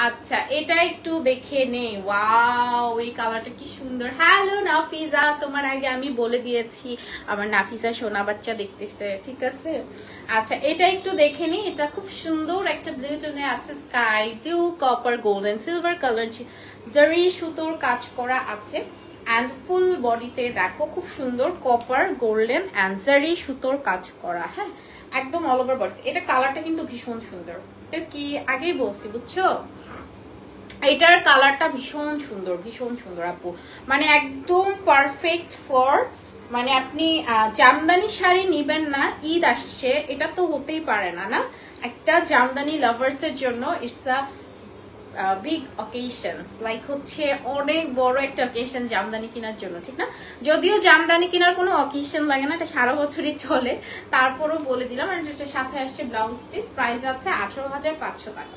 আচ্ছা এটা একটু দেখে নে, ওয়াও এই কালারটা কি সুন্দর। হ্যালো নাফিজা, তোমার আগে আমি বলে দিয়েছি আমার নাফিসা সোনা বাচ্চা দেখতেছে, ঠিক আছে। আচ্ছা এটা একটু দেখে নি, এটা খুব সুন্দর একটা ব্লু টোনে আছে, sky blue copper golden silver colour জারি সুতোর কাজ করা আছে। অ্যান্ড ফুল বডিতে দেখো খুব সুন্দর কপার গোল্ডেন অ্যান্ড জারি সুতোর কাজ করা, হ্যাঁ একদম অল ওভার বডি। এটা কালারটা কিন্তু ভীষণ সুন্দর, এটা কি আগেই বলছি বুঝছো, এটার কালারটা ভীষণ সুন্দর, ভীষণ সুন্দর আপু, মানে একদম পারফেক্ট ফর, মানে আপনি জামদানি শাড়ি নিবেন না, ঈদ আসছে, এটা তো হতেই পারে না না, একটা জামদানি লাভার্স এর জন্য it's a big occasions, like হচ্ছে অনেক বড় একটা অকেশন জামদানি কেনার জন্য, ঠিক না। যদিও জামদানি কেনার কোনো অকেশন লাগে না, এটা সারা বছরই চলে, তারপরও বলে দিলাম। আর এটা সাথে আসছে ব্লাউজ পিস, প্রাইস আছে 18,500 টাকা।